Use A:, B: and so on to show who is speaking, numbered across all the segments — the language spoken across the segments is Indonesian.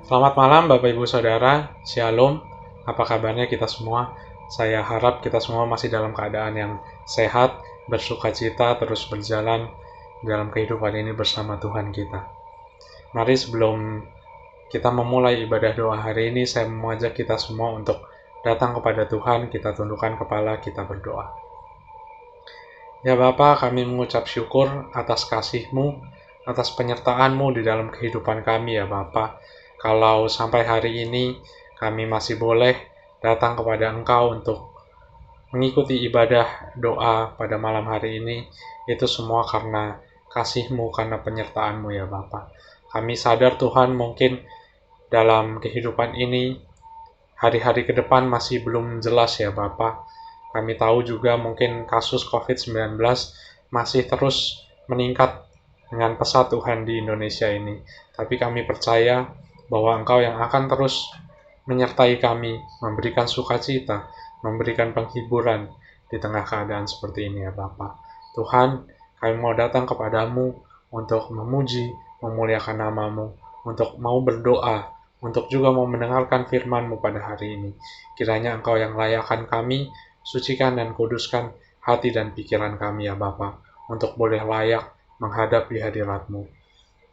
A: Selamat malam Bapak Ibu Saudara, Shalom. Apa kabarnya kita semua? Saya harap kita semua masih dalam keadaan yang sehat, bersuka cita, terus berjalan dalam kehidupan ini bersama Tuhan kita. Mari sebelum kita memulai ibadah doa hari ini, saya mengajak kita semua untuk datang kepada Tuhan, kita tundukkan kepala, kita berdoa. Ya Bapa, kami mengucap syukur atas kasih-Mu, atas penyertaan-Mu di dalam kehidupan kami ya Bapa. Kalau sampai hari ini kami masih boleh datang kepada Engkau untuk mengikuti ibadah doa pada malam hari ini, itu semua karena kasih-Mu, karena penyertaan-Mu ya Bapa. Kami sadar Tuhan mungkin dalam kehidupan ini hari-hari ke depan masih belum jelas ya Bapa. Kami tahu juga mungkin kasus COVID-19 masih terus meningkat dengan pesat Tuhan di Indonesia ini. Tapi kami percaya bahwa Engkau yang akan terus menyertai kami, memberikan sukacita, memberikan penghiburan di tengah keadaan seperti ini ya Bapa. Tuhan, kami mau datang kepadamu untuk memuji, memuliakan nama-Mu, untuk mau berdoa, untuk juga mau mendengarkan firman-Mu pada hari ini. Kiranya Engkau yang layakkan kami, sucikan dan kuduskan hati dan pikiran kami ya Bapa, untuk boleh layak menghadapi hadirat-Mu.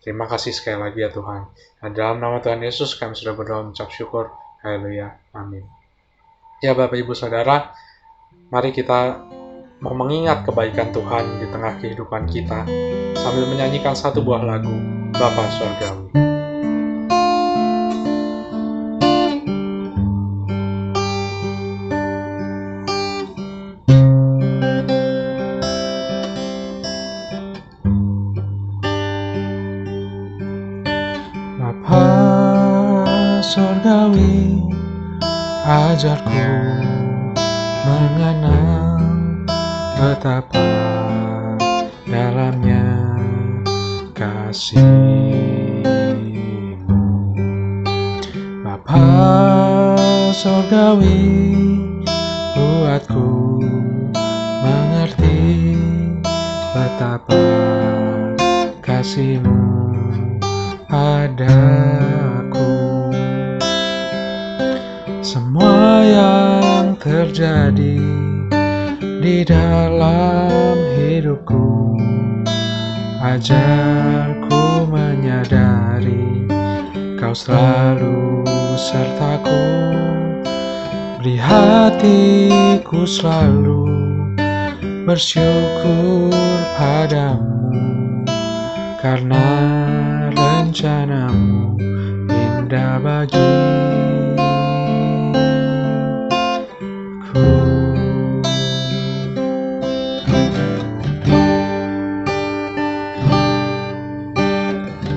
A: Terima kasih sekali lagi ya Tuhan. Dan dalam nama Tuhan Yesus kami sudah berdoa mengucap syukur. Haleluya. Amin. Ya Bapak Ibu Saudara, mari kita mau mengingat kebaikan Tuhan di tengah kehidupan kita sambil menyanyikan satu buah lagu, Bapa Surgawi. Bapa Surgawi, ajarku mengenal betapa dalamnya kasih-Mu. Bapa Surgawi, buatku mengerti betapa kasih-Mu padaku. Semua yang terjadi di dalam hidupku, ajarku menyadari Kau selalu sertaku. Beri hatiku selalu bersyukur padamu, karena rencana-Mu indah bagiku.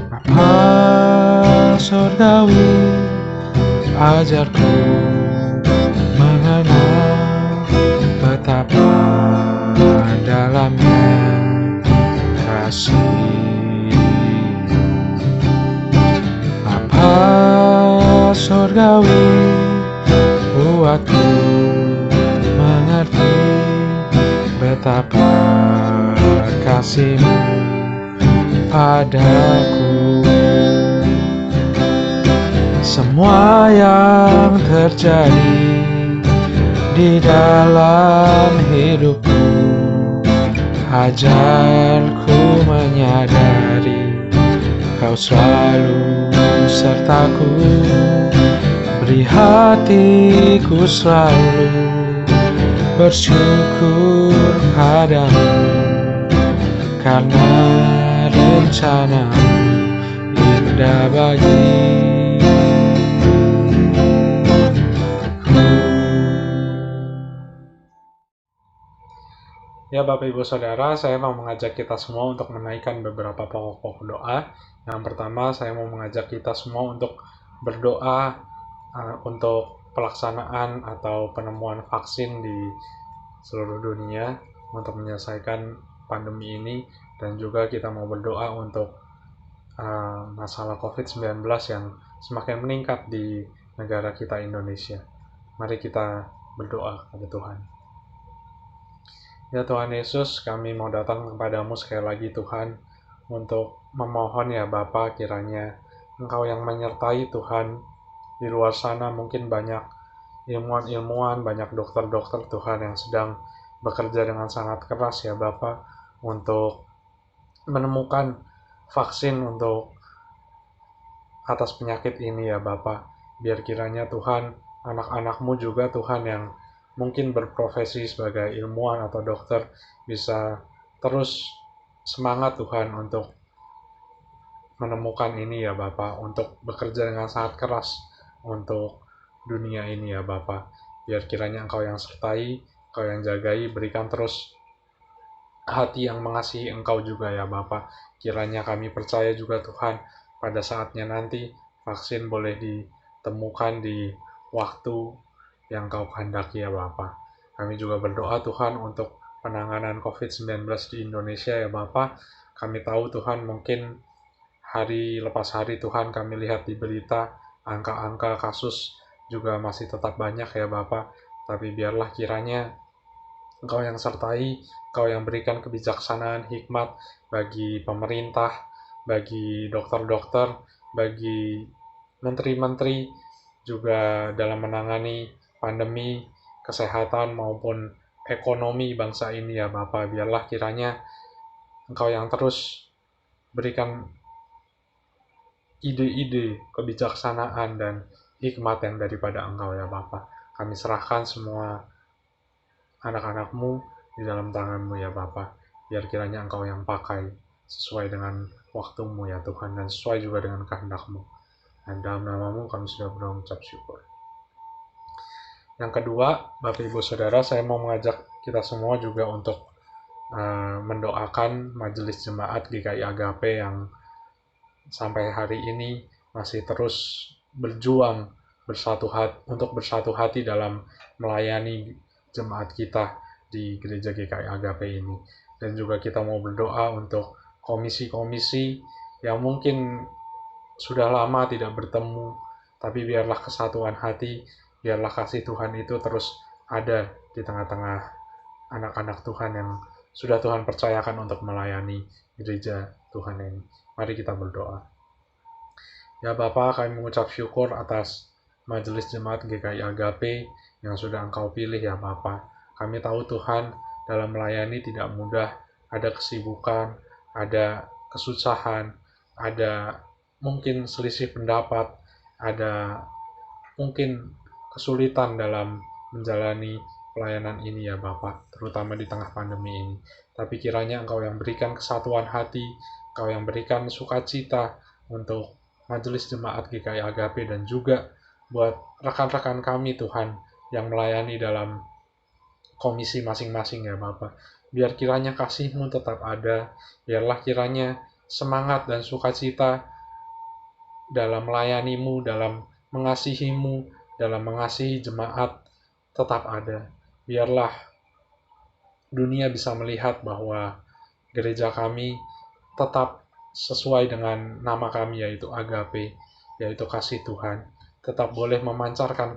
A: Bapa Surgawi, ajarku mengenal betapa dalamnya kasih-Mu. Bapa Surgawi, buatku mengerti betapa kasih-Mu padaku. Semua yang terjadi di dalam hidupku, ajarku menyadari Kau selalu sertaku. Beri hatiku selalu bersyukur padamu, karena rencana-Mu indah bagiku. Ya Bapak Ibu Saudara, saya mau mengajak kita semua untuk menaikkan beberapa pokok-pokok doa. Yang pertama, saya mau mengajak kita semua untuk berdoa untuk pelaksanaan atau penemuan vaksin di seluruh dunia untuk menyelesaikan pandemi ini, dan juga kita mau berdoa untuk masalah COVID-19 yang semakin meningkat di negara kita Indonesia. Mari kita berdoa kepada Tuhan. Ya Tuhan Yesus, kami mau datang kepadamu sekali lagi Tuhan, untuk memohon ya Bapa, kiranya Engkau yang menyertai Tuhan. Di luar sana mungkin banyak ilmuwan-ilmuwan, banyak dokter-dokter Tuhan yang sedang bekerja dengan sangat keras ya Bapa untuk menemukan vaksin untuk atas penyakit ini ya Bapa. Biar kiranya Tuhan, anak-anak-Mu juga Tuhan yang mungkin berprofesi sebagai ilmuwan atau dokter bisa terus semangat Tuhan untuk menemukan ini ya Bapa, untuk bekerja dengan sangat keras untuk dunia ini ya Bapa. Biar kiranya Engkau yang sertai, Engkau yang jagai, berikan terus hati yang mengasihi Engkau juga ya Bapa. Kiranya kami percaya juga Tuhan, pada saatnya nanti vaksin boleh ditemukan di waktu yang Kau kehendaki ya Bapa. Kami juga berdoa Tuhan untuk penanganan COVID-19 di Indonesia ya Bapa. Kami tahu Tuhan mungkin hari lepas hari Tuhan kami lihat di berita angka-angka kasus juga masih tetap banyak ya Bapa. Tapi biarlah kiranya Engkau yang sertai, Engkau yang berikan kebijaksanaan hikmat bagi pemerintah, bagi dokter-dokter, bagi menteri-menteri juga dalam menangani pandemi kesehatan maupun ekonomi bangsa ini ya Bapa. Biarlah kiranya Engkau yang terus berikan ide-ide kebijaksanaan dan hikmat yang daripada Engkau ya Bapa. Kami serahkan semua anak-anak-Mu di dalam tangan-Mu ya Bapa. Biar kiranya Engkau yang pakai sesuai dengan waktu-Mu ya Tuhan, dan sesuai juga dengan kehendak-Mu. Dan dalam nama-Mu kami sudah berucap syukur. Yang kedua, Bapak Ibu Saudara, saya mau mengajak kita semua juga untuk mendoakan Majelis Jemaat GKI Agape yang sampai hari ini masih terus berjuang untuk bersatu hati dalam melayani jemaat kita di Gereja GKI Agape ini. Dan juga kita mau berdoa untuk komisi-komisi yang mungkin sudah lama tidak bertemu, tapi biarlah kesatuan hati, biarlah kasih Tuhan itu terus ada di tengah-tengah anak-anak Tuhan yang sudah Tuhan percayakan untuk melayani gereja Tuhan ini. Mari kita berdoa. Ya Bapa, kami mengucap syukur atas Majelis Jemaat GKI Agape yang sudah Engkau pilih ya Bapa. Kami tahu Tuhan, dalam melayani tidak mudah, ada kesibukan, ada kesusahan, ada mungkin selisih pendapat, ada mungkin kesulitan dalam menjalani pelayanan ini ya Bapak, terutama di tengah pandemi ini. Tapi kiranya Engkau yang berikan kesatuan hati, Engkau yang berikan sukacita untuk Majelis Jemaat GKI Agape dan juga buat rekan-rekan kami Tuhan yang melayani dalam komisi masing-masing ya Bapak. Biar kiranya kasih-Mu tetap ada, biarlah kiranya semangat dan sukacita dalam melayani-Mu, dalam mengasihi-Mu, dalam mengasihi jemaat tetap ada. Biarlah dunia bisa melihat bahwa gereja kami tetap sesuai dengan nama kami, yaitu Agape, yaitu kasih Tuhan. Tetap boleh memancarkan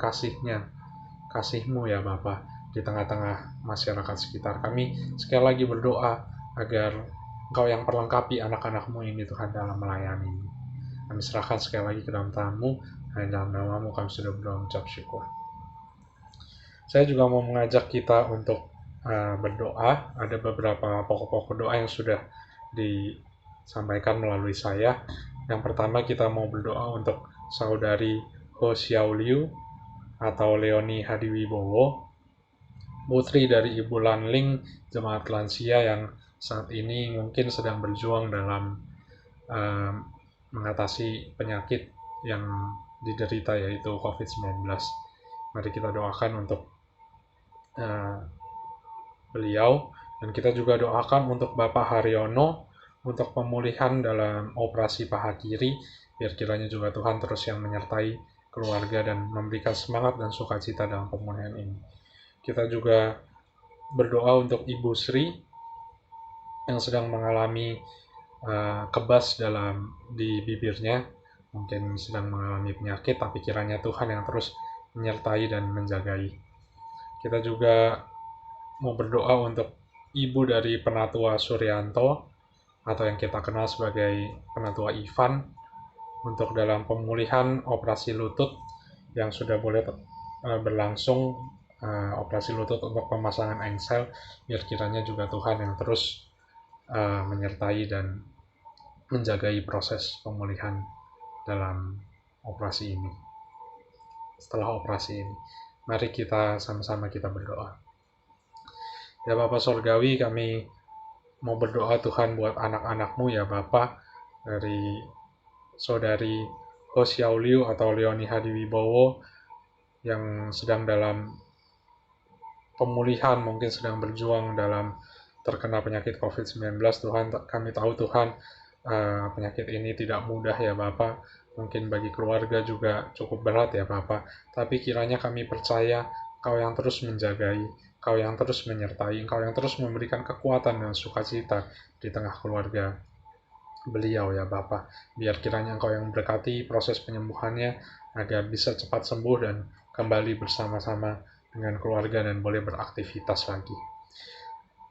A: kasih-Mu ya Bapa, di tengah-tengah masyarakat sekitar kami. Sekali lagi berdoa agar Engkau yang perlengkapi anak-anak-Mu ini Tuhan dalam melayani. Kami serahkan sekali lagi ke dalam tangan-Mu, dan dalam nama-Mu kami sudah berucap syukur. Saya juga mau mengajak kita untuk berdoa. Ada beberapa pokok-pokok doa yang sudah disampaikan melalui saya. Yang pertama kita mau berdoa untuk saudari Ho Xiao Liu atau Leoni Hadiwibowo, putri dari Ibu Lanling, jemaat lansia yang saat ini mungkin sedang berjuang dalam mengatasi penyakit yang diderita, yaitu COVID-19. Mari kita doakan untuk beliau, dan kita juga doakan untuk Bapak Haryono untuk pemulihan dalam operasi paha kiri. Biar kiranya juga Tuhan terus yang menyertai keluarga dan memberikan semangat dan sukacita dalam pemulihan ini. Kita juga berdoa untuk Ibu Sri yang sedang mengalami kebas di bibirnya, mungkin sedang mengalami penyakit, tapi kiranya Tuhan yang terus menyertai dan menjagai. Kita juga mau berdoa untuk ibu dari Penatua Suryanto, atau yang kita kenal sebagai Penatua Ivan, untuk dalam pemulihan operasi lutut yang sudah boleh berlangsung, operasi lutut untuk pemasangan engsel, biar kiranya juga Tuhan yang terus menyertai dan menjagai proses pemulihan dalam operasi ini. Setelah operasi ini, mari kita sama-sama kita berdoa. Ya Bapa Sorgawi, kami mau berdoa Tuhan buat anak-anak-Mu ya Bapa, dari saudari Hosiauliu atau Leoni Hadiwibowo yang sedang dalam pemulihan, mungkin sedang berjuang dalam terkena penyakit COVID-19. Tuhan, kami tahu Tuhan, penyakit ini tidak mudah ya Bapa, mungkin bagi keluarga juga cukup berat ya Bapa, tapi kiranya kami percaya Kau yang terus menjagai, Kau yang terus menyertai, Kau yang terus memberikan kekuatan dan sukacita di tengah keluarga beliau ya Bapa. Biar kiranya Engkau yang berkati proses penyembuhannya agar bisa cepat sembuh dan kembali bersama-sama dengan keluarga dan boleh beraktivitas lagi.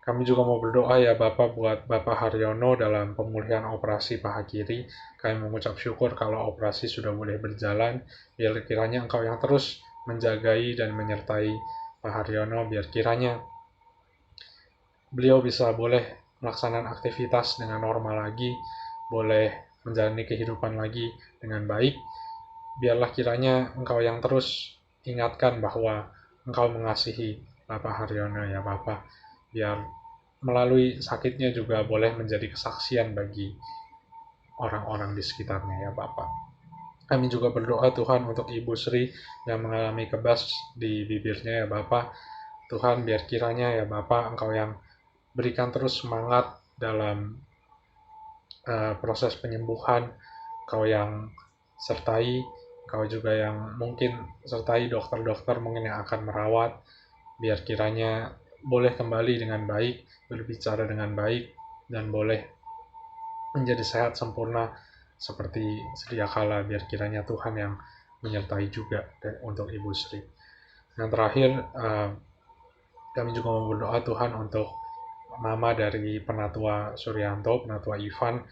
A: Kami juga mau berdoa ya Bapak buat Bapak Haryono dalam pemulihan operasi paha kiri. Kami mengucap syukur kalau operasi sudah boleh berjalan. Biar kiranya Engkau yang terus menjagai dan menyertai Pak Haryono. Biar kiranya beliau bisa boleh melaksanakan aktivitas dengan normal lagi, boleh menjalani kehidupan lagi dengan baik. Biarlah kiranya Engkau yang terus ingatkan bahwa Engkau mengasihi Bapak Haryono ya Bapak. Biar melalui sakitnya juga boleh menjadi kesaksian bagi orang-orang di sekitarnya ya Bapak. Kami juga berdoa Tuhan untuk Ibu Sri yang mengalami kebas di bibirnya ya Bapak. Tuhan, biar kiranya ya Bapak Engkau yang berikan terus semangat dalam proses penyembuhan, Kau yang sertai, Kau juga yang mungkin sertai dokter-dokter mungkin yang akan merawat, biar kiranya boleh kembali dengan baik, berbicara dengan baik, dan boleh menjadi sehat sempurna seperti sedia kala. Biar kiranya Tuhan yang menyertai juga untuk Ibu Sri. Yang terakhir, kami juga mau berdoa Tuhan untuk Mama dari Penatua Suryanto, Penatua Ivan,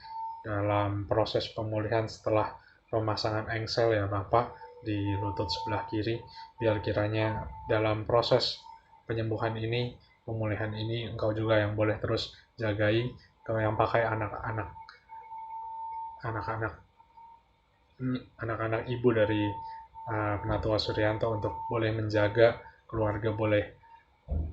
A: dalam proses pemulihan setelah pemasangan engsel ya Bapak di lutut sebelah kiri. Biar kiranya dalam proses penyembuhan ini, pemulihan ini, Engkau juga yang boleh terus jagai, Engkau yang pakai anak-anak ibu dari Penatua Suryanto untuk boleh menjaga keluarga, boleh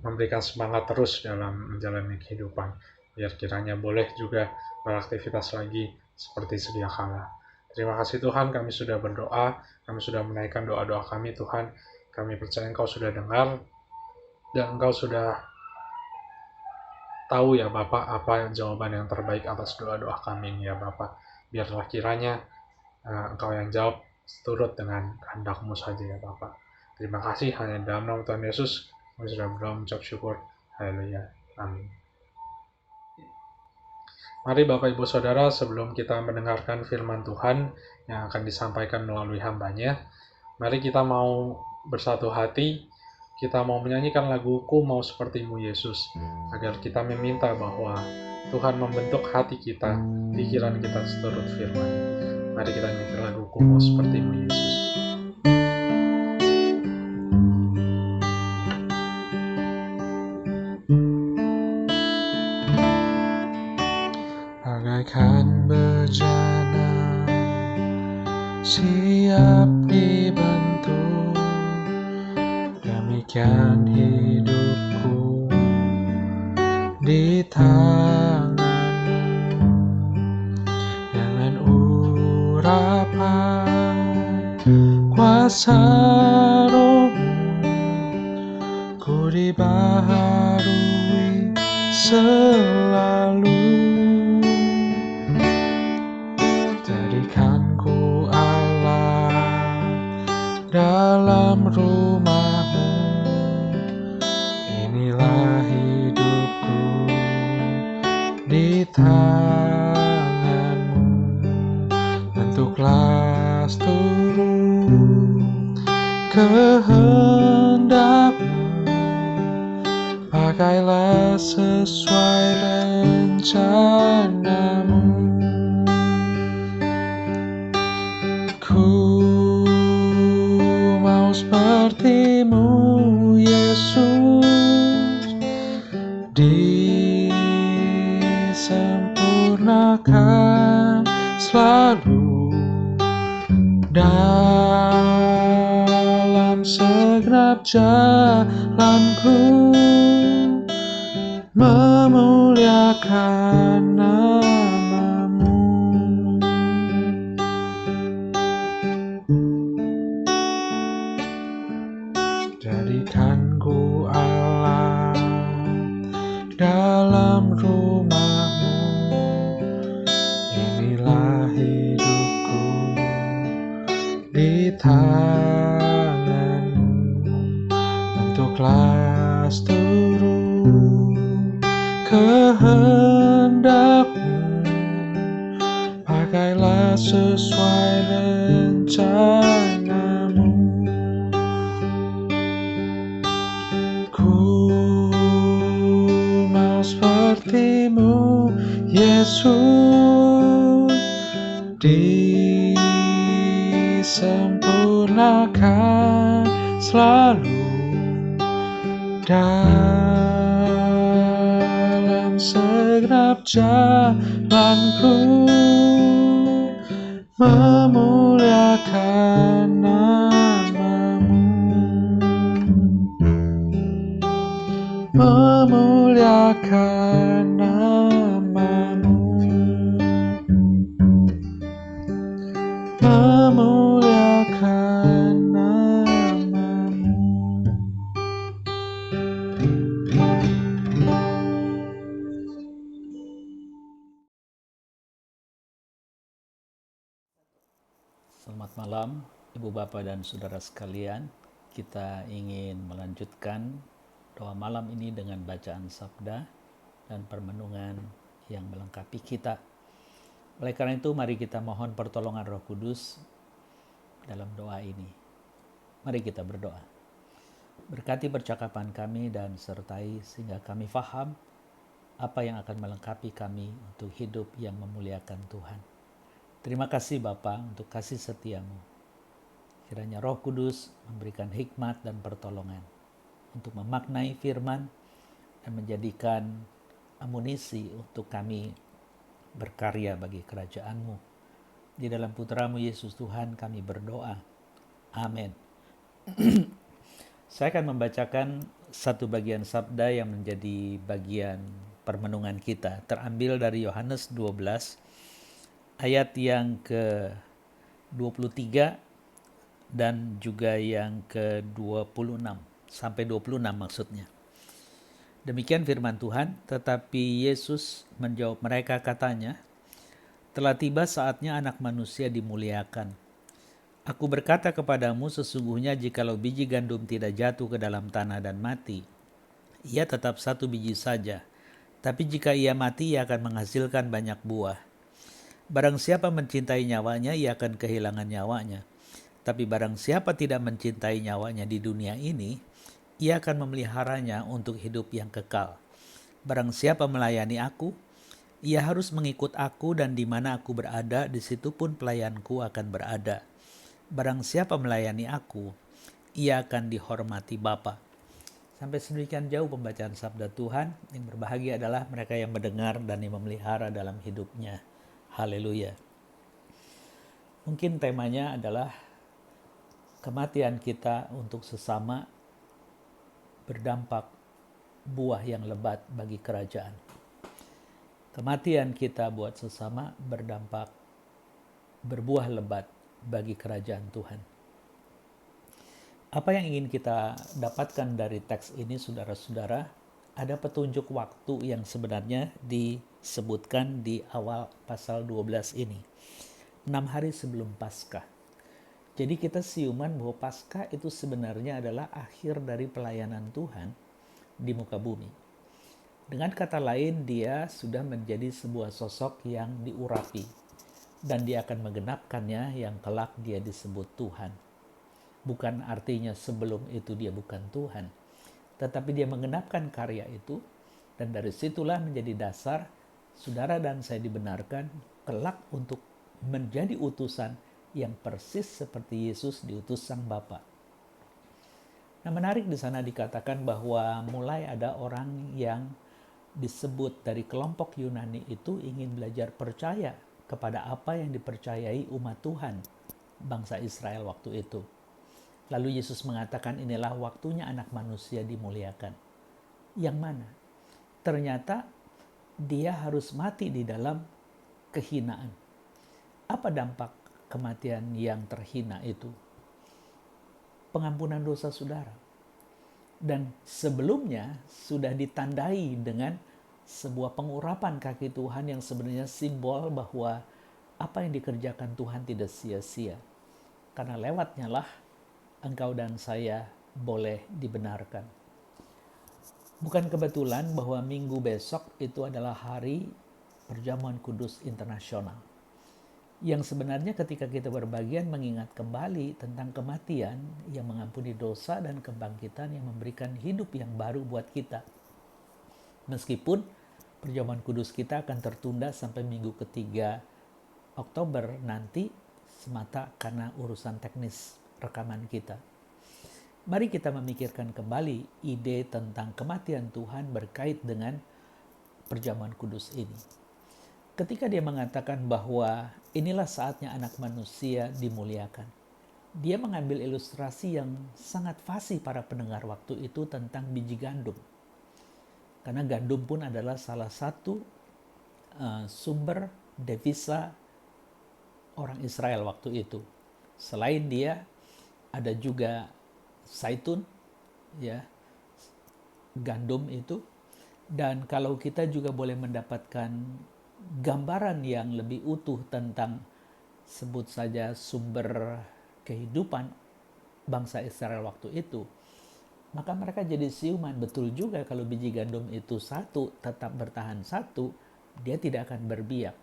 A: memberikan semangat terus dalam menjalani kehidupan. Biar kiranya boleh juga beraktivitas lagi seperti sedia kala. Terima kasih Tuhan, kami sudah berdoa, kami sudah menaikkan doa-doa kami Tuhan. Kami percaya Engkau sudah dengar, dan Engkau sudah tahu ya Bapak apa jawaban yang terbaik atas doa-doa kami ini ya Bapak. Biarlah kiranya Engkau yang jawab seturut dengan kehendak-Mu saja ya Bapak. Terima kasih, hanya dalam nama Tuhan Yesus kami sudah berdoa mengucap syukur. Haleluya. Amin. Mari Bapak Ibu Saudara, sebelum kita mendengarkan firman Tuhan yang akan disampaikan melalui hambanya, mari kita mau bersatu hati, kita mau menyanyikan lagu-Ku Mau Seperti-Mu Yesus, agar kita meminta bahwa Tuhan membentuk hati kita, pikiran kita seturut firman. Mari kita nyanyikan lagu-Ku Mau Seperti-Mu Yesus. Bagaikan bejana siap dibentuk, demikian hidupku di tangan-Mu. Dengan urapan kuasa Roh-Mu, ku dibaharui selalu. Jadikanku Allah dalam rumah-Mu, inilah hidupku di tangan-Mu. Bentuklah seluruh kehendak-Mu, pakailah sesuai rencana-Mu. sempurnakan selalu dalam segenap jalanku, memuliakan nama-Mu. Jadikan ku Allah dalam rumah-Mu, inilah hidupku di tangan-Mu, bentuklah seluruh kehendak-Mu, pakailah sesuai rencana-Mu. Ku mau seperti-Mu, Yesus, disempurnakan selalu dalam segenap jalanku, memuliakan nama-Mu, memuliakan nama-Mu, memuliakan nama-Mu.
B: Selamat malam, Ibu Bapak dan Saudara sekalian. Kita ingin melanjutkan doa malam ini dengan bacaan sabda dan permenungan yang melengkapi kita. Oleh karena itu, mari kita mohon pertolongan Roh Kudus dalam doa ini. Mari kita berdoa. Berkati percakapan kami dan sertai sehingga kami faham apa yang akan melengkapi kami untuk hidup yang memuliakan Tuhan. Terima kasih Bapa untuk kasih setia-Mu. Kiranya Roh Kudus memberikan hikmat dan pertolongan untuk memaknai firman dan menjadikan amunisi untuk kami berkarya bagi kerajaan-Mu. Di dalam Putra-Mu Yesus Tuhan kami berdoa. Amin. Saya akan membacakan satu bagian sabda yang menjadi bagian permenungan kita. Terambil dari Yohanes 12 ayat yang ke-23 dan juga yang ke-26 sampai 26 maksudnya. Demikian firman Tuhan, tetapi Yesus menjawab mereka katanya, telah tiba saatnya anak manusia dimuliakan. Aku berkata kepadamu sesungguhnya jikalau biji gandum tidak jatuh ke dalam tanah dan mati, ia tetap satu biji saja. Tapi jika ia mati, ia akan menghasilkan banyak buah. Barang siapa mencintai nyawanya, ia akan kehilangan nyawanya. Tapi barang siapa tidak mencintai nyawanya di dunia ini, ia akan memeliharanya untuk hidup yang kekal. Barang siapa melayani aku, ia harus mengikut aku, dan di mana aku berada, di situ pun pelayanku akan berada. Barang siapa melayani aku, ia akan dihormati Bapa. Sampai sedemikian jauh pembacaan sabda Tuhan. Yang berbahagia adalah mereka yang mendengar dan yang memelihara dalam hidupnya. Haleluya. Mungkin temanya adalah kematian kita untuk sesama berdampak buah yang lebat bagi kerajaan. Kematian kita buat sesama berbuah lebat bagi kerajaan Tuhan. Apa yang ingin kita dapatkan dari teks ini, saudara-saudara? Ada petunjuk waktu yang sebenarnya disebutkan di awal pasal 12 ini. 6 hari sebelum Paskah. Jadi kita siuman bahwa Paskah itu sebenarnya adalah akhir dari pelayanan Tuhan di muka bumi. Dengan kata lain, dia sudah menjadi sebuah sosok yang diurapi. Dan dia akan menggenapkannya yang kelak dia disebut Tuhan. Bukan artinya sebelum itu dia bukan Tuhan. Tetapi dia menggenapkan karya itu, dan dari situlah menjadi dasar saudara dan saya dibenarkan kelak untuk menjadi utusan yang persis seperti Yesus diutus Sang Bapa. Nah, menarik di sana dikatakan bahwa mulai ada orang yang disebut dari kelompok Yunani itu ingin belajar percaya kepada apa yang dipercayai umat Tuhan, bangsa Israel waktu itu. Lalu Yesus mengatakan inilah waktunya anak manusia dimuliakan. Yang mana? Ternyata dia harus mati di dalam kehinaan. Apa dampak kematian yang terhina itu? Pengampunan dosa saudara. Dan sebelumnya sudah ditandai dengan sebuah pengurapan kaki Tuhan yang sebenarnya simbol bahwa apa yang dikerjakan Tuhan tidak sia-sia. Karena lewatnya lah engkau dan saya boleh dibenarkan. Bukan kebetulan bahwa minggu besok itu adalah hari Perjamuan Kudus Internasional. Yang sebenarnya ketika kita berbagian mengingat kembali tentang kematian yang mengampuni dosa dan kebangkitan yang memberikan hidup yang baru buat kita. Meskipun Perjamuan Kudus kita akan tertunda sampai minggu ketiga Oktober nanti semata karena urusan teknis rekaman kita. Mari kita memikirkan kembali ide tentang kematian Tuhan berkait dengan Perjamuan Kudus ini. Ketika dia mengatakan bahwa inilah saatnya anak manusia dimuliakan, dia mengambil ilustrasi yang sangat fasih para pendengar waktu itu tentang biji gandum. Karena gandum pun adalah salah satu sumber devisa orang Israel waktu itu. Selain dia, ada juga zaitun, ya, gandum itu. Dan kalau kita juga boleh mendapatkan gambaran yang lebih utuh tentang sebut saja sumber kehidupan bangsa Israel waktu itu, maka mereka jadi siuman. Betul juga kalau biji gandum itu satu, tetap bertahan satu, dia tidak akan berbiak.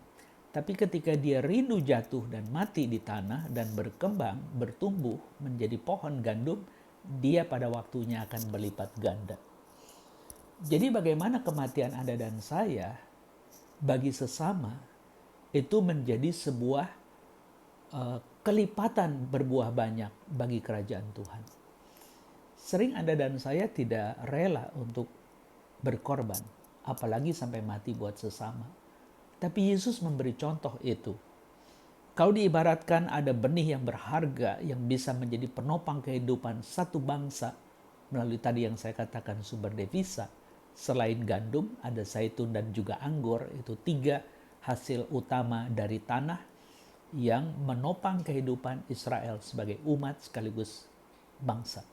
B: Tapi ketika dia rindu jatuh dan mati di tanah dan berkembang, bertumbuh menjadi pohon gandum, dia pada waktunya akan berlipat ganda. Jadi bagaimana kematian Anda dan saya bagi sesama itu menjadi sebuah kelipatan berbuah banyak bagi kerajaan Tuhan. Sering Anda dan saya tidak rela untuk berkorban, apalagi sampai mati buat sesama. Tapi Yesus memberi contoh itu. Kau diibaratkan ada benih yang berharga yang bisa menjadi penopang kehidupan satu bangsa melalui tadi yang saya katakan sumber devisa. Selain gandum, ada zaitun dan juga anggur. Itu 3 hasil utama dari tanah yang menopang kehidupan Israel sebagai umat sekaligus bangsa.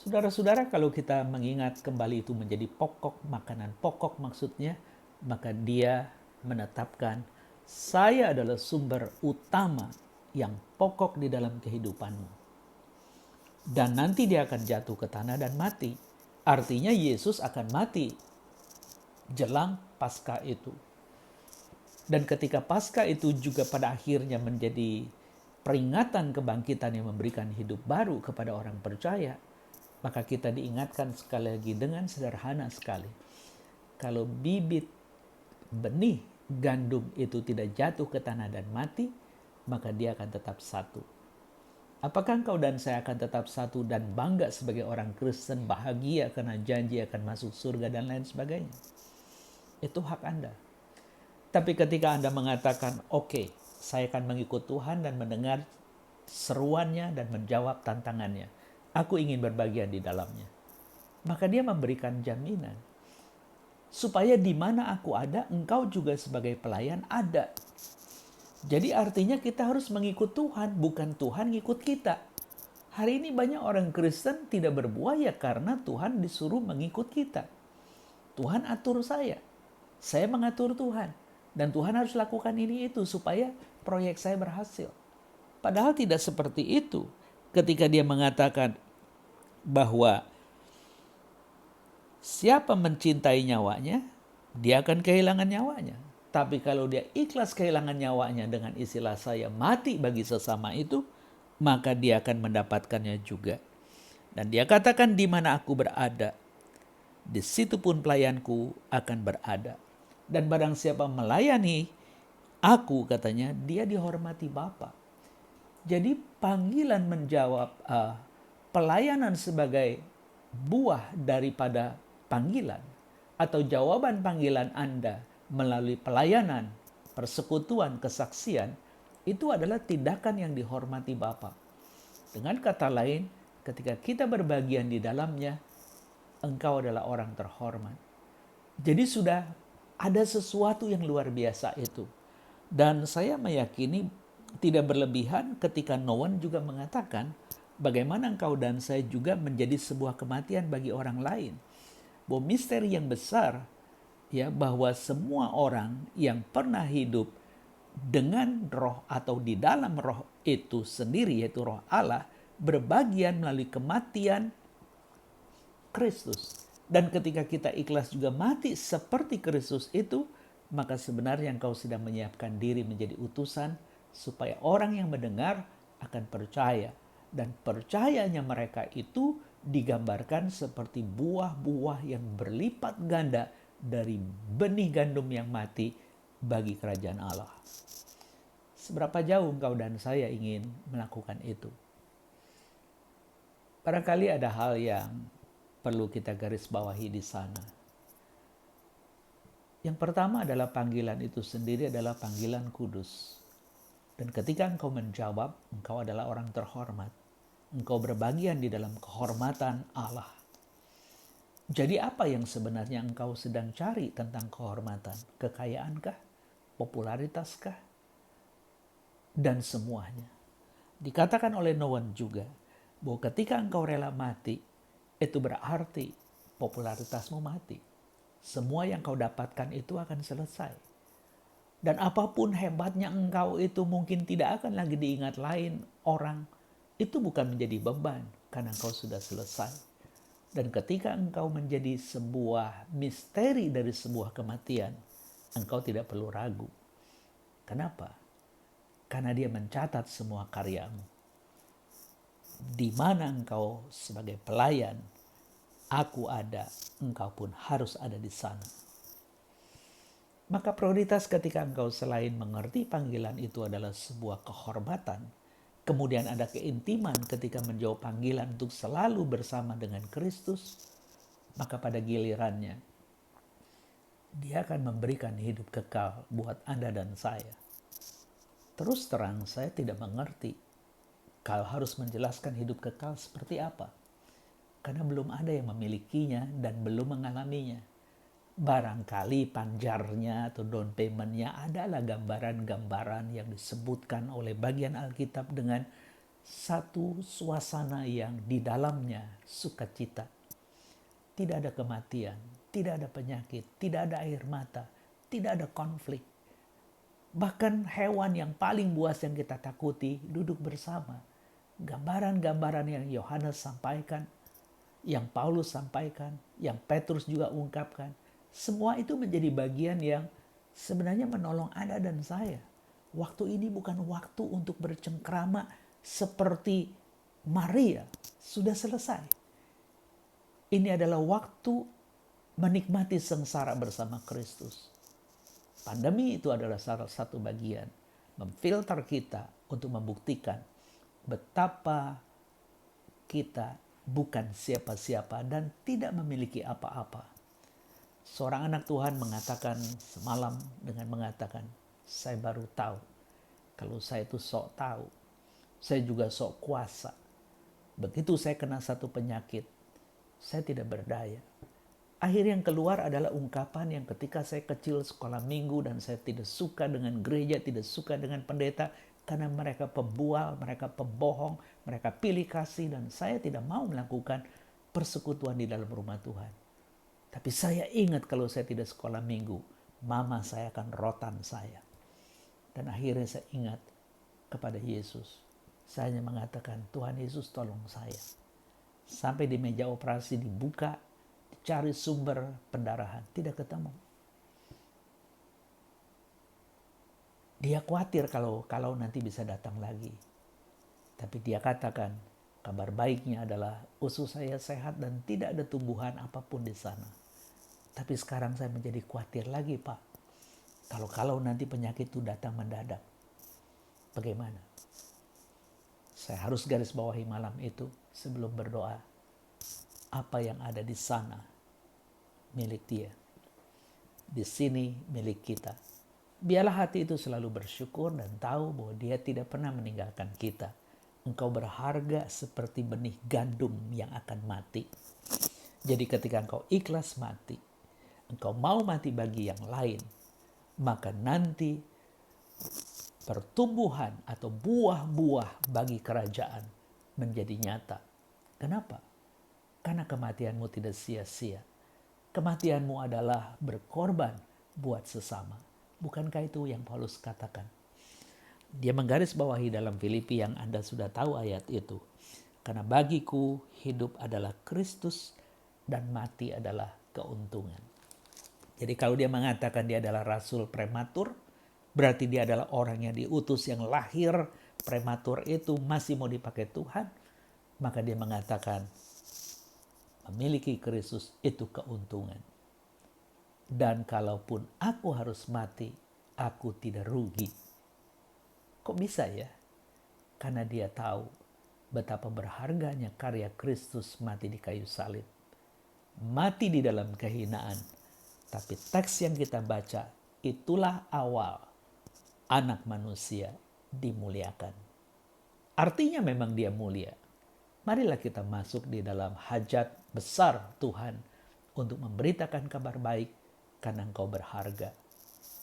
B: Saudara-saudara, kalau kita mengingat kembali itu menjadi pokok, makanan pokok maksudnya, maka dia menetapkan saya adalah sumber utama yang pokok di dalam kehidupanmu. Dan nanti dia akan jatuh ke tanah dan mati. Artinya Yesus akan mati jelang Paskah itu. Dan ketika Paskah itu juga pada akhirnya menjadi peringatan kebangkitan yang memberikan hidup baru kepada orang percaya, maka kita diingatkan sekali lagi dengan sederhana sekali. Kalau bibit benih gandum itu tidak jatuh ke tanah dan mati, maka dia akan tetap satu. Apakah engkau dan saya akan tetap satu dan bangga sebagai orang Kristen, bahagia karena janji akan masuk surga dan lain sebagainya? Itu hak Anda. Tapi ketika Anda mengatakan, oke, saya akan mengikut Tuhan dan mendengar seruannya dan menjawab tantangannya, aku ingin berbagian di dalamnya, maka dia memberikan jaminan supaya di mana aku ada, engkau juga sebagai pelayan ada. Jadi artinya kita harus mengikut Tuhan, bukan Tuhan ngikut kita. Hari ini banyak orang Kristen tidak berbuah ya karena Tuhan disuruh mengikut kita. Tuhan atur saya mengatur Tuhan. Dan Tuhan harus lakukan ini itu supaya proyek saya berhasil. Padahal tidak seperti itu. Ketika dia mengatakan bahwa siapa mencintai nyawanya, dia akan kehilangan nyawanya. Tapi kalau dia ikhlas kehilangan nyawanya dengan istilah saya mati bagi sesama itu, maka dia akan mendapatkannya juga. Dan dia katakan di mana aku berada, di situ pun pelayanku akan berada. Dan barang siapa melayani aku, katanya, dia dihormati Bapa. Jadi panggilan menjawab pelayanan sebagai buah daripada panggilan atau jawaban panggilan Anda melalui pelayanan, persekutuan, kesaksian, itu adalah tindakan yang dihormati Bapa. Dengan kata lain, ketika kita berbagian di dalamnya, engkau adalah orang terhormat. Jadi sudah ada sesuatu yang luar biasa itu. Dan saya meyakini tidak berlebihan ketika Noah juga mengatakan, bagaimana engkau dan saya juga menjadi sebuah kematian bagi orang lain. Bahwa misteri yang besar, ya, bahwa semua orang yang pernah hidup dengan roh atau di dalam roh itu sendiri, yaitu roh Allah, berbagian melalui kematian Kristus. Dan ketika kita ikhlas juga mati seperti Kristus itu, maka sebenarnya engkau sedang menyiapkan diri menjadi utusan supaya orang yang mendengar akan percaya. Dan percayanya mereka itu digambarkan seperti buah-buah yang berlipat ganda dari benih gandum yang mati bagi kerajaan Allah. Seberapa jauh engkau dan saya ingin melakukan itu? Barangkali ada hal yang perlu kita garis bawahi di sana. Yang pertama adalah panggilan itu sendiri adalah panggilan kudus. Dan ketika engkau menjawab, engkau adalah orang terhormat. Engkau berbagian di dalam kehormatan Allah. Jadi apa yang sebenarnya engkau sedang cari tentang kehormatan? Kekayaankah? Popularitaskah? Dan semuanya. Dikatakan oleh Noah juga, bahwa ketika engkau rela mati, itu berarti popularitasmu mati. Semua yang kau dapatkan itu akan selesai. Dan apapun hebatnya engkau itu mungkin tidak akan lagi diingat lain orang. Itu bukan menjadi beban karena engkau sudah selesai. Dan ketika engkau menjadi sebuah misteri dari sebuah kematian, engkau tidak perlu ragu. Kenapa? Karena dia mencatat semua karyamu. Di mana engkau sebagai pelayan, aku ada, engkau pun harus ada di sana. Maka prioritas ketika engkau selain mengerti panggilan itu adalah sebuah kehormatan, kemudian ada keintiman ketika menjawab panggilan untuk selalu bersama dengan Kristus, maka pada gilirannya, dia akan memberikan hidup kekal buat Anda dan saya. Terus terang saya tidak mengerti kalau harus menjelaskan hidup kekal seperti apa. Karena belum ada yang memilikinya dan belum mengalaminya. Barangkali panjarnya atau down payment-nya adalah gambaran-gambaran yang disebutkan oleh bagian Alkitab dengan satu suasana yang di dalamnya sukacita. Tidak ada kematian, tidak ada penyakit, tidak ada air mata, tidak ada konflik. Bahkan hewan yang paling buas yang kita takuti duduk bersama. Gambaran-gambaran yang Yohanes sampaikan, yang Paulus sampaikan, yang Petrus juga ungkapkan, semua itu menjadi bagian yang sebenarnya menolong Anda dan saya. Waktu ini bukan waktu untuk bercengkrama seperti Maria, sudah selesai. Ini adalah waktu menikmati sengsara bersama Kristus. Pandemi itu adalah salah satu bagian memfilter kita untuk membuktikan betapa kita bukan siapa-siapa dan tidak memiliki apa-apa. Seorang anak Tuhan mengatakan semalam dengan mengatakan, saya baru tahu kalau saya itu sok tahu. Saya juga sok kuasa. Begitu saya kena satu penyakit, saya tidak berdaya. Akhir yang keluar adalah ungkapan yang ketika saya kecil sekolah minggu dan saya tidak suka dengan gereja, tidak suka dengan pendeta, karena mereka pembual, mereka pembohong, mereka pilih kasih, dan saya tidak mau melakukan persekutuan di dalam rumah Tuhan. Tapi saya ingat kalau saya tidak sekolah minggu, mama saya akan rotan saya. Dan akhirnya saya ingat kepada Yesus. Saya hanya mengatakan, Tuhan Yesus tolong saya. Sampai di meja operasi dibuka, dicari sumber pendarahan, tidak ketemu. Dia khawatir kalau nanti bisa datang lagi. Tapi dia katakan, kabar baiknya adalah usus saya sehat dan tidak ada tumbuhan apapun di sana. Tapi sekarang saya menjadi khawatir lagi, Pak. Kalau nanti penyakit itu datang mendadak, bagaimana? Saya harus garis bawahi malam itu sebelum berdoa. Apa yang ada di sana milik dia. di sini milik kita. Biarlah hati itu selalu bersyukur dan tahu bahwa Dia tidak pernah meninggalkan kita. Engkau berharga seperti benih gandum yang akan mati. Jadi ketika engkau ikhlas mati, engkau mau mati bagi yang lain, maka nanti pertumbuhan atau buah-buah bagi kerajaan menjadi nyata. Kenapa? Karena kematianmu tidak sia-sia. Kematianmu adalah berkorban buat sesama. Bukankah itu yang Paulus katakan? Dia menggarisbawahi dalam Filipi yang Anda sudah tahu ayat itu. Karena bagiku hidup adalah Kristus dan mati adalah keuntungan. Jadi kalau dia mengatakan dia adalah rasul prematur, berarti dia adalah orang yang diutus yang lahir prematur itu masih mau dipakai Tuhan. Maka dia mengatakan memiliki Kristus itu keuntungan. Dan kalaupun aku harus mati, aku tidak rugi. Kok bisa ya? Karena dia tahu betapa berharganya karya Kristus mati di kayu salib. Mati di dalam kehinaan. Tapi teks yang kita baca, itulah awal anak manusia dimuliakan. Artinya memang dia mulia. Marilah kita masuk di dalam hajat besar Tuhan untuk memberitakan kabar baik karena engkau berharga.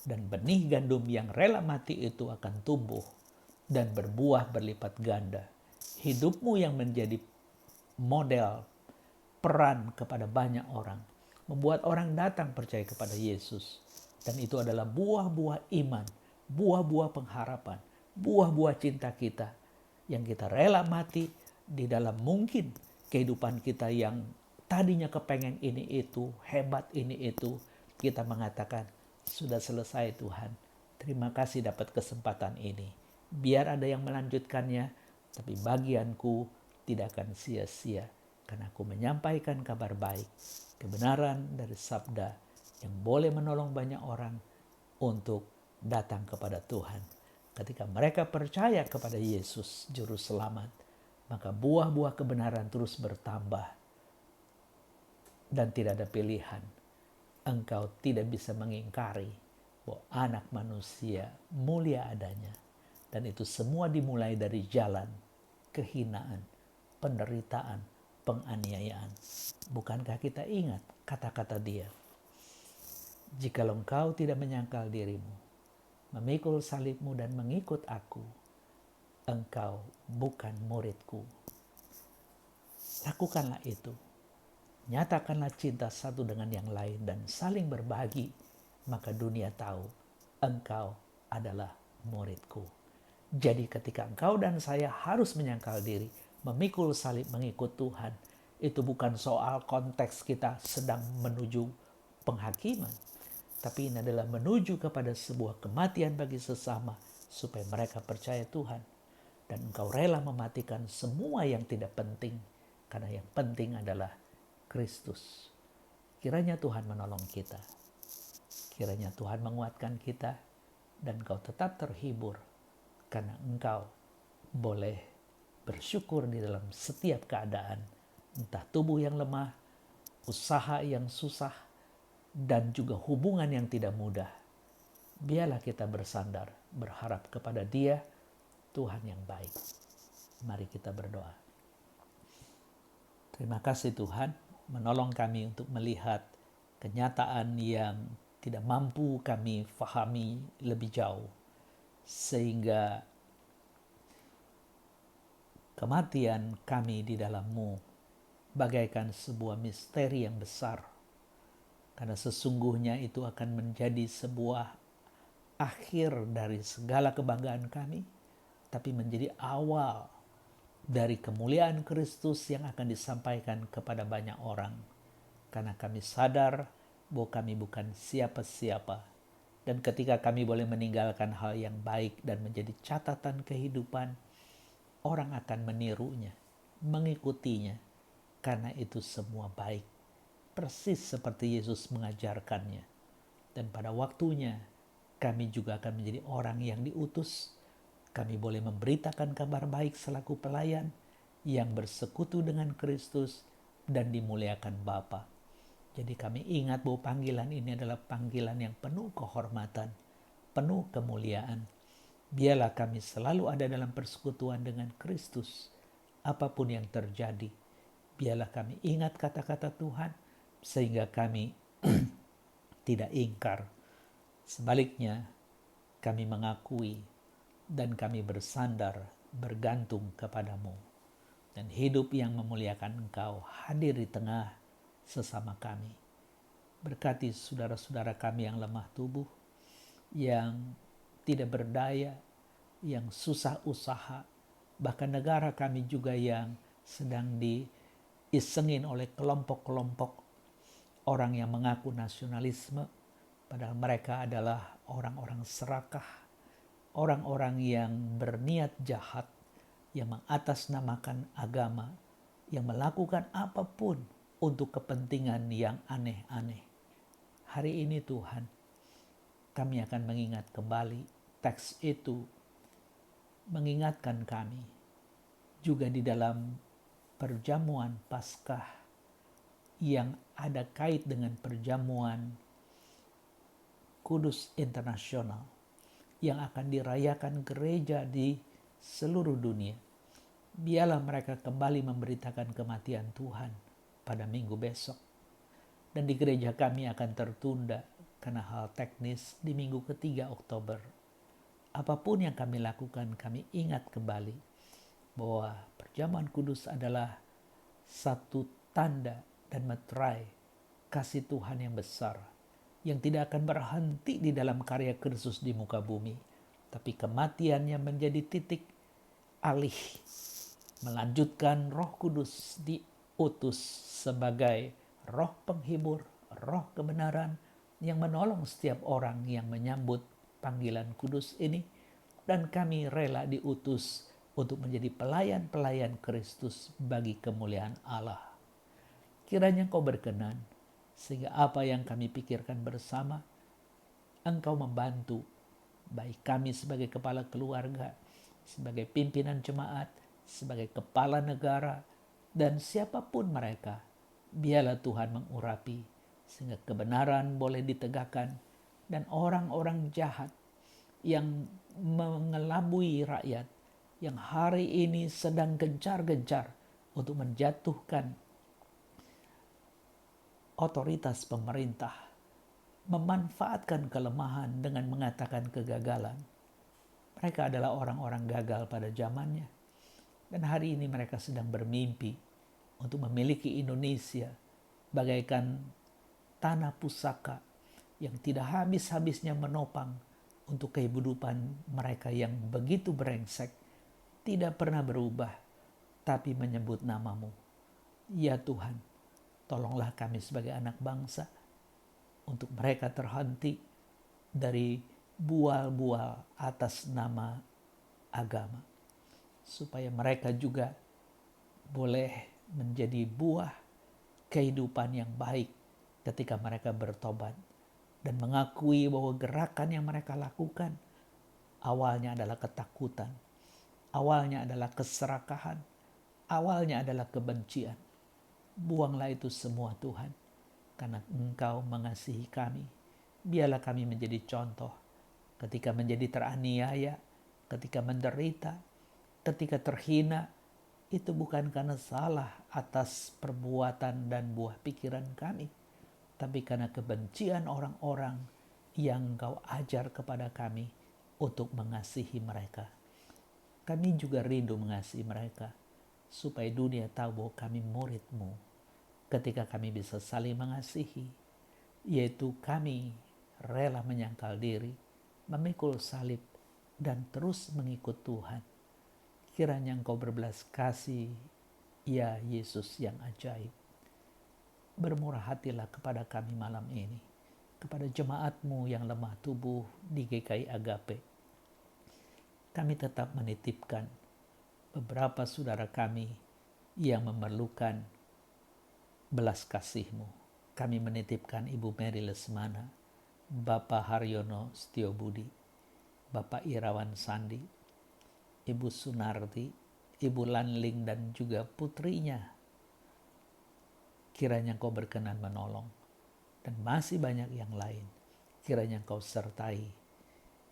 B: Dan benih gandum yang rela mati itu akan tumbuh dan berbuah berlipat ganda. Hidupmu yang menjadi model peran kepada banyak orang, membuat orang datang percaya kepada Yesus. Dan itu adalah buah-buah iman, buah-buah pengharapan, buah-buah cinta kita yang kita rela mati di dalam mungkin kehidupan kita yang tadinya kepengen ini itu, hebat ini itu. Kita mengatakan, sudah selesai Tuhan. Terima kasih dapat kesempatan ini. Biar ada yang melanjutkannya, tapi bagianku tidak akan sia-sia. Karena aku menyampaikan kabar baik, kebenaran dari sabda yang boleh menolong banyak orang untuk datang kepada Tuhan. Ketika mereka percaya kepada Yesus, Juru Selamat, maka buah-buah kebenaran terus bertambah. Dan tidak ada pilihan. Engkau tidak bisa mengingkari bahwa anak manusia mulia adanya. Dan itu semua dimulai dari jalan kehinaan, penderitaan, penganiayaan. Bukankah kita ingat kata-kata dia? Jikalau engkau tidak menyangkal dirimu, memikul salibmu dan mengikut aku, engkau bukan muridku. Lakukanlah itu. Nyatakanlah cinta satu dengan yang lain dan saling berbagi, maka dunia tahu engkau adalah muridku. Jadi ketika engkau dan saya harus menyangkal diri, memikul salib mengikut Tuhan, itu bukan soal konteks kita sedang menuju penghakiman, tapi ini adalah menuju kepada sebuah kematian bagi sesama supaya mereka percaya Tuhan. Dan engkau rela mematikan semua yang tidak penting, karena yang penting adalah Kristus. Kiranya Tuhan menolong kita. Kiranya Tuhan menguatkan kita dan engkau tetap terhibur karena engkau boleh bersyukur di dalam setiap keadaan. Entah tubuh yang lemah, usaha yang susah, dan juga hubungan yang tidak mudah. Biarlah kita bersandar, berharap kepada Dia, Tuhan yang baik. Mari kita berdoa. Terima kasih Tuhan, menolong kami untuk melihat kenyataan yang tidak mampu kami fahami lebih jauh. Sehingga kematian kami di dalam-Mu bagaikan sebuah misteri yang besar. Karena sesungguhnya itu akan menjadi sebuah akhir dari segala kebanggaan kami, tapi menjadi awal dari kemuliaan Kristus yang akan disampaikan kepada banyak orang. Karena kami sadar bahwa kami bukan siapa-siapa. Dan ketika kami boleh meninggalkan hal yang baik dan menjadi catatan kehidupan, orang akan menirunya, mengikutinya. Karena itu semua baik. Persis seperti Yesus mengajarkannya. Dan pada waktunya, kami juga akan menjadi orang yang diutus. Kami boleh memberitakan kabar baik selaku pelayan yang bersekutu dengan Kristus dan dimuliakan Bapa. Jadi kami ingat bahwa panggilan ini adalah panggilan yang penuh kehormatan, penuh kemuliaan. Biarlah kami selalu ada dalam persekutuan dengan Kristus, apapun yang terjadi. Biarlah kami ingat kata-kata Tuhan, sehingga kami tidak ingkar. Sebaliknya, kami mengakui dan kami bersandar, bergantung kepadamu. Dan hidup yang memuliakan Engkau hadir di tengah sesama kami. Berkati saudara-saudara kami yang lemah tubuh, yang tidak berdaya, yang susah usaha, bahkan negara kami juga yang sedang diisengin oleh kelompok-kelompok orang yang mengaku nasionalisme, padahal mereka adalah orang-orang serakah, orang-orang yang berniat jahat, yang mengatasnamakan agama, yang melakukan apapun untuk kepentingan yang aneh-aneh. Hari ini Tuhan, kami akan mengingat kembali teks itu, mengingatkan kami juga di dalam perjamuan Paskah yang ada kait dengan perjamuan Kudus Internasional yang akan dirayakan gereja di seluruh dunia. Biarlah mereka kembali memberitakan kematian Tuhan pada minggu besok. Dan di gereja kami akan tertunda karena hal teknis di minggu ketiga Oktober. Apapun yang kami lakukan, kami ingat kembali bahwa perjamuan kudus adalah satu tanda dan meterai kasih Tuhan yang besar, yang tidak akan berhenti di dalam karya Kristus di muka bumi, tapi kematiannya menjadi titik alih, melanjutkan Roh Kudus diutus sebagai roh penghibur, roh kebenaran yang menolong setiap orang yang menyambut panggilan kudus ini, dan kami rela diutus untuk menjadi pelayan-pelayan Kristus bagi kemuliaan Allah. Kiranya Engkau berkenan, sehingga apa yang kami pikirkan bersama, Engkau membantu, baik kami sebagai kepala keluarga, sebagai pimpinan jemaat, sebagai kepala negara, dan siapapun mereka. Biarlah Tuhan mengurapi, sehingga kebenaran boleh ditegakkan, dan orang-orang jahat yang mengelabui rakyat, yang hari ini sedang gencar-gencar untuk menjatuhkan otoritas pemerintah, memanfaatkan kelemahan dengan mengatakan kegagalan. Mereka adalah orang-orang gagal pada zamannya. Dan hari ini mereka sedang bermimpi untuk memiliki Indonesia bagaikan tanah pusaka yang tidak habis-habisnya menopang untuk kehidupan mereka yang begitu brengsek, tidak pernah berubah, tapi menyebut namamu. Ya Tuhan, tolonglah kami sebagai anak bangsa untuk mereka terhenti dari bual-bual atas nama agama, supaya mereka juga boleh menjadi buah kehidupan yang baik ketika mereka bertobat dan mengakui bahwa gerakan yang mereka lakukan awalnya adalah ketakutan, awalnya adalah keserakahan, awalnya adalah kebencian. Buanglah itu semua Tuhan, karena Engkau mengasihi kami. Biarlah kami menjadi contoh ketika menjadi teraniaya, ketika menderita, ketika terhina. Itu bukan karena salah atas perbuatan dan buah pikiran kami, tapi karena kebencian orang-orang yang Engkau ajar kepada kami untuk mengasihi mereka. Kami juga rindu mengasihi mereka, supaya dunia tahu bahwa kami murid-Mu. Ketika kami bisa saling mengasihi, yaitu kami rela menyangkal diri, memikul salib, dan terus mengikut Tuhan. Kiranya Engkau berbelas kasih, ya Yesus yang ajaib. Bermurah hatilah kepada kami malam ini, kepada jemaat-Mu yang lemah tubuh di GKI Agape. Kami tetap menitipkan beberapa saudara kami yang memerlukan belas kasih-Mu. Kami menitipkan Ibu Mary Lesmana, Bapak Haryono Setiobudi, Bapak Irawan Sandi, Ibu Sunarti, Ibu Lanling, dan juga putrinya. Kiranya Engkau berkenan menolong. dan masih banyak yang lain. Kiranya Engkau sertai,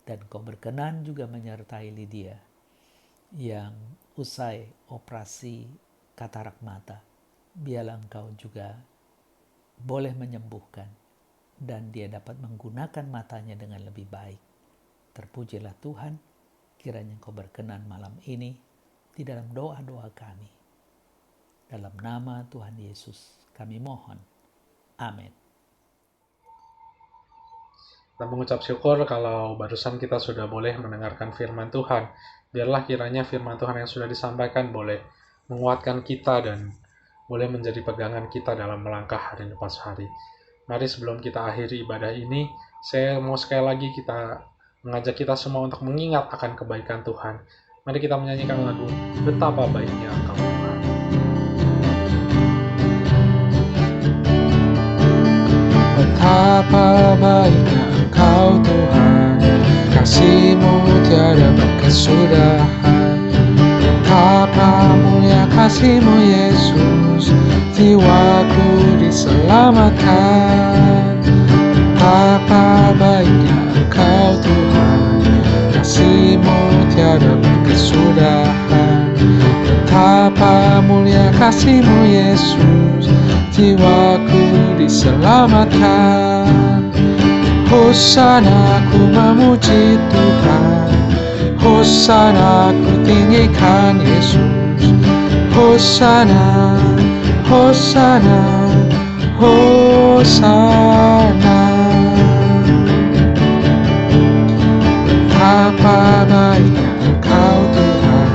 B: dan Engkau berkenan juga menyertai Lydia yang usai operasi katarak mata. Biarlah Engkau juga boleh menyembuhkan, dan dia dapat menggunakan matanya dengan lebih baik. Terpujilah Tuhan, kiranya Engkau berkenan malam ini di dalam doa-doa kami. Dalam nama Tuhan Yesus kami mohon. Amin.
A: Dan mengucap syukur kalau barusan kita sudah boleh mendengarkan firman Tuhan. Biarlah kiranya firman Tuhan yang sudah disampaikan boleh menguatkan kita dan boleh menjadi pegangan kita dalam melangkah hari lepas hari. Mari sebelum kita akhiri ibadah ini, saya mau sekali lagi mengajak kita semua untuk mengingat akan kebaikan Tuhan. Mari kita menyanyikan lagu Betapa Baiknya Engkau Tuhan. Betapa baiknya Engkau Tuhan, kasih-Mu tiada berkesudahan. Betapa mulia kasih-Mu Yesus, jiwaku diselamatkan. Betapa baiknya Engkau Tuhan, kasih-Mu tiada berkesudahan. Betapa mulia kasih-Mu Yesus, jiwaku diselamatkan. Hosana ku memuji Tuhan, Hosana ku tinggikan Yesus. Hosana, Hosana, Hosana. Betapa baiknya Engkau Tuhan,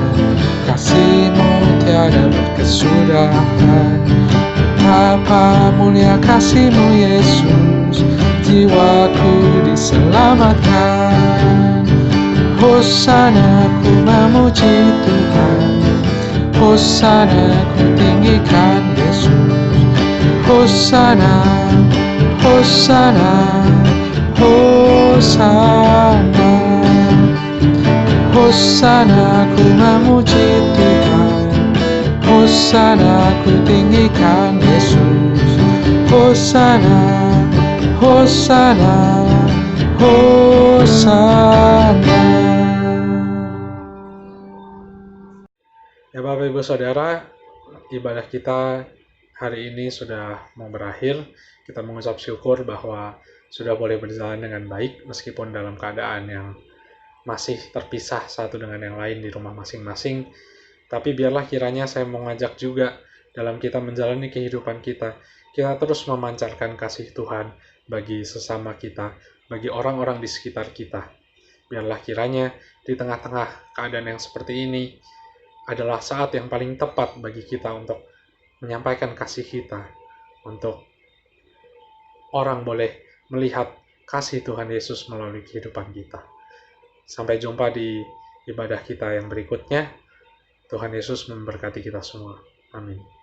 A: kasih-Mu tiada berkesudahan. Betapa mulia kasih-Mu Yesus, jiwaku diselamatkan. Hosana ku memuji Tuhan, Hosana ku tinggikan Yesus. Hosana, Hosana, Hosana. Hosana ku memuji Tuhan, Hosana ku tinggikan Yesus. Hosana, Hosana, Hosana. Ya Bapak Ibu Saudara, ibadah kita hari ini sudah mau berakhir. Kita mengucap syukur bahwa sudah boleh berjalan dengan baik meskipun dalam keadaan yang masih terpisah satu dengan yang lain di rumah masing-masing. Tapi biarlah kiranya saya mau ngajak juga dalam kita menjalani kehidupan kita terus memancarkan kasih Tuhan bagi sesama kita, bagi orang-orang di sekitar kita. Biarlah kiranya di tengah-tengah keadaan yang seperti ini adalah saat yang paling tepat bagi kita untuk menyampaikan kasih kita, untuk orang boleh melihat kasih Tuhan Yesus melalui kehidupan kita. Sampai jumpa di ibadah kita yang berikutnya. Tuhan Yesus memberkati kita semua. Amin.